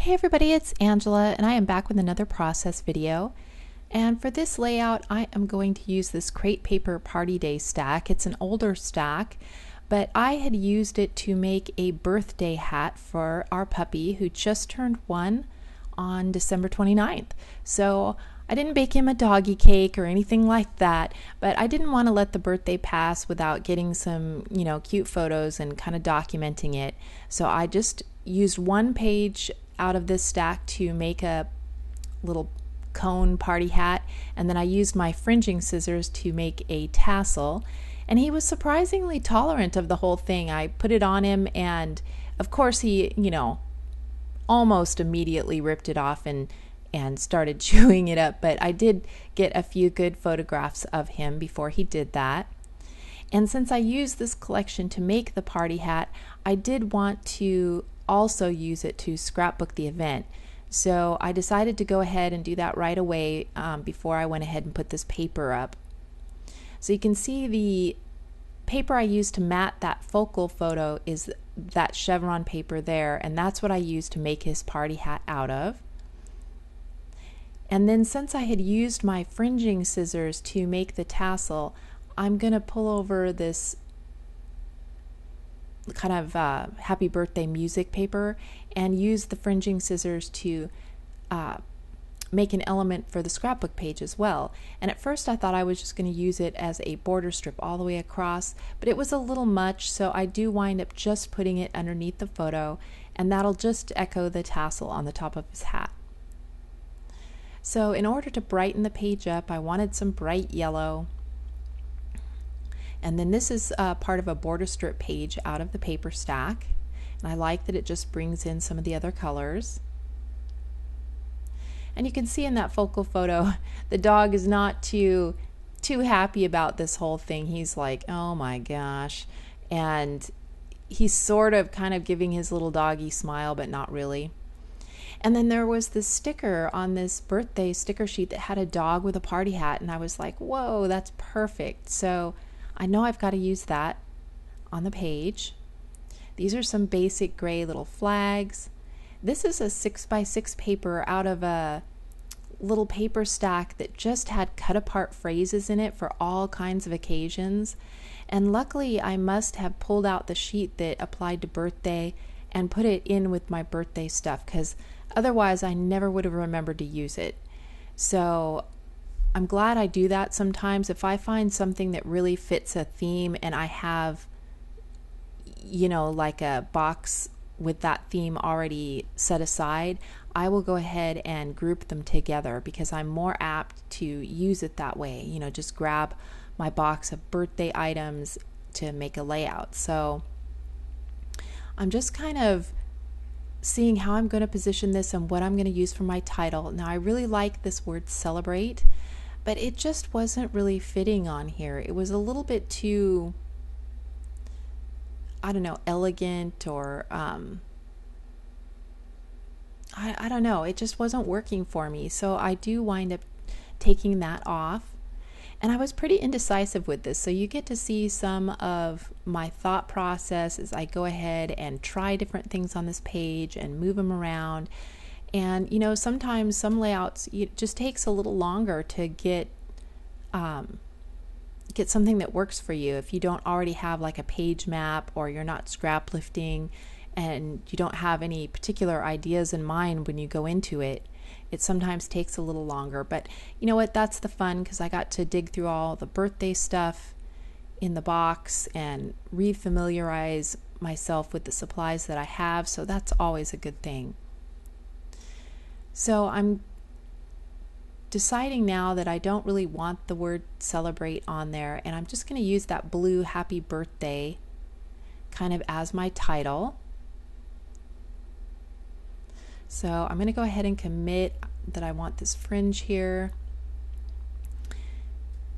Hey everybody, it's Angela and I am back with another process video. And for this layout, I am going to use this crepe paper party day stack. It's an older stack, but I had used it to make a birthday hat for our puppy who just turned 1 on December 29th. So I didn't bake him a doggy cake or anything like that, but I didn't want to let the birthday pass without getting some, cute photos and kind of documenting it. So I just used one page out of this stack to make a little cone party hat, and then I used my fringing scissors to make a tassel, and he was surprisingly tolerant of the whole thing. I put it on him, and of course he, almost immediately ripped it off and started chewing it up, but I did get a few good photographs of him before he did that. And since I used this collection to make the party hat, I did want to also use it to scrapbook the event. So I decided to go ahead and do that right away before I went ahead and put this paper up. So you can see the paper I used to mat that focal photo is that chevron paper there, and that's what I used to make his party hat out of. And then since I had used my fringing scissors to make the tassel, I'm going to pull over this kind of happy birthday music paper and use the fringing scissors to make an element for the scrapbook page as well. And at first I thought I was just going to use it as a border strip all the way across, but it was a little much, so I do wind up just putting it underneath the photo, and that'll just echo the tassel on the top of his hat. So in order to brighten the page up, I wanted some bright yellow. And then this is part of a border strip page out of the paper stack. And I like that it just brings in some of the other colors. And you can see in that focal photo, the dog is not too happy about this whole thing. He's like, oh my gosh. And he's sort of kind of giving his little doggy smile, but not really. And then there was this sticker on this birthday sticker sheet that had a dog with a party hat. And I was like, whoa, that's perfect. So I know I've got to use that on the page. These are some basic gray little flags. This is a 6x6 paper out of a little paper stack that just had cut apart phrases in it for all kinds of occasions. And luckily I must have pulled out the sheet that applied to birthday and put it in with my birthday stuff, because otherwise I never would have remembered to use it. So I'm glad I do that sometimes. If I find something that really fits a theme and I have, like a box with that theme already set aside, I will go ahead and group them together because I'm more apt to use it that way. Just grab my box of birthday items to make a layout. So I'm just kind of seeing how I'm going to position this and what I'm going to use for my title. Now I really like this word celebrate, but it just wasn't really fitting on here. It was a little bit too, elegant, or I don't know. It just wasn't working for me. So I do wind up taking that off. And I was pretty indecisive with this. So you get to see some of my thought process as I go ahead and try different things on this page and move them around. And sometimes some layouts, it just takes a little longer to get something that works for you. If you don't already have like a page map, or you're not scrap lifting and you don't have any particular ideas in mind when you go into it, it sometimes takes a little longer. But you know what, that's the fun, because I got to dig through all the birthday stuff in the box and refamiliarize myself with the supplies that I have, so that's always a good thing. So I'm deciding now that I don't really want the word celebrate on there, and I'm just going to use that blue happy birthday kind of as my title. So I'm going to go ahead and commit that I want this fringe here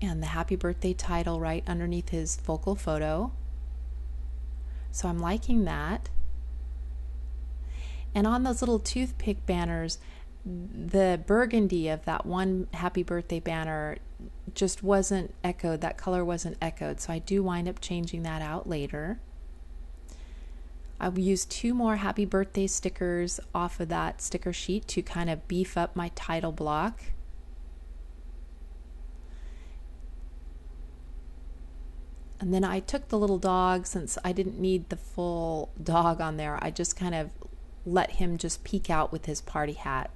and the happy birthday title right underneath his focal photo. So I'm liking that. And on those little toothpick banners, the burgundy of that one happy birthday banner just wasn't echoed. That color wasn't echoed. So I do wind up changing that out later. I've used 2 more happy birthday stickers off of that sticker sheet to kind of beef up my title block. And then I took the little dog, since I didn't need the full dog on there, I just kind of let him just peek out with his party hat.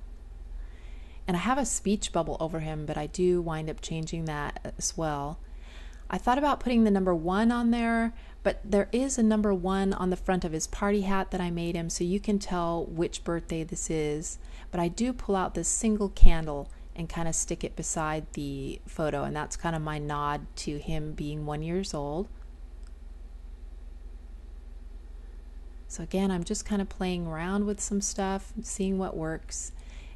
And I have a speech bubble over him, but I do wind up changing that as well. I thought about putting the number 1 on there, but there is a number 1 on the front of his party hat that I made him, so you can tell which birthday this is. But I do pull out this single candle and kind of stick it beside the photo, and that's kind of my nod to him being 1 year old. So again, I'm just kind of playing around with some stuff, seeing what works.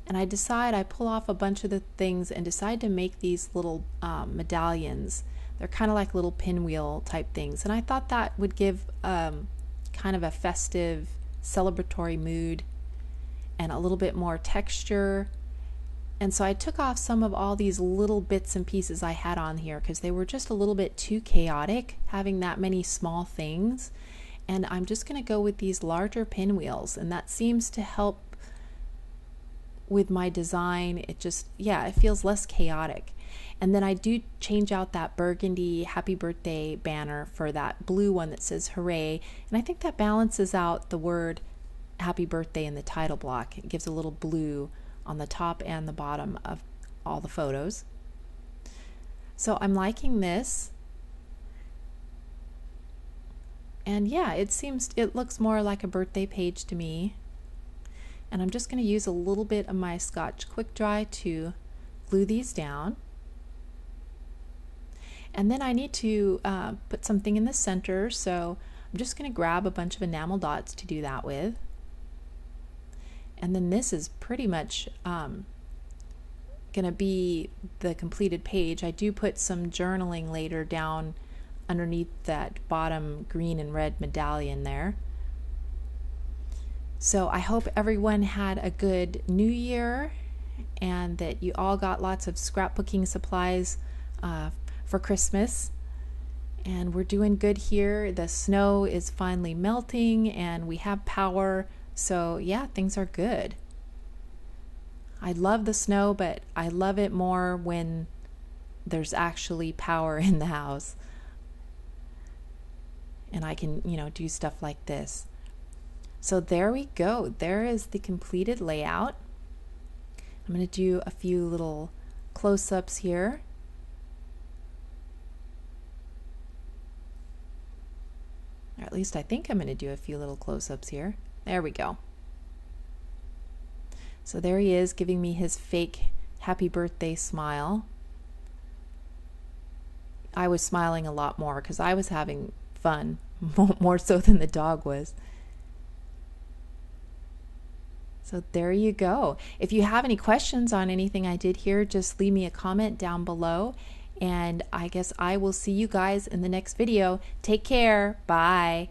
And I pull off a bunch of the things and decide to make these little medallions. They're kind of like little pinwheel type things. And I thought that would give kind of a festive, celebratory mood and a little bit more texture. And so I took off some of all these little bits and pieces I had on here because they were just a little bit too chaotic, having that many small things. And I'm just going to go with these larger pinwheels, and that seems to help with my design. It just, it feels less chaotic. And then I do change out that burgundy happy birthday banner for that blue one that says hooray, and I think that balances out the word happy birthday in the title block. It gives a little blue on the top and the bottom of all the photos. So I'm liking this. And yeah, it looks more like a birthday page to me. And I'm just going to use a little bit of my Scotch Quick Dry to glue these down. And then I need to put something in the center, so I'm just going to grab a bunch of enamel dots to do that with. And then this is pretty much going to be the completed page. I do put some journaling later down underneath that bottom green and red medallion there. So I hope everyone had a good New Year and that you all got lots of scrapbooking supplies for Christmas. And we're doing good here. The snow is finally melting and we have power. So yeah, things are good. I love the snow, but I love it more when there's actually power in the house. And I can, do stuff like this. So there we go. There is the completed layout. I'm going to do a few little close-ups here. Or at least I think I'm going to do a few little close-ups here. There we go. So there he is giving me his fake happy birthday smile. I was smiling a lot more because I was having fun, more so than the dog was. So there you go. If you have any questions on anything I did here, just leave me a comment down below. And I guess I will see you guys in the next video. Take care. Bye.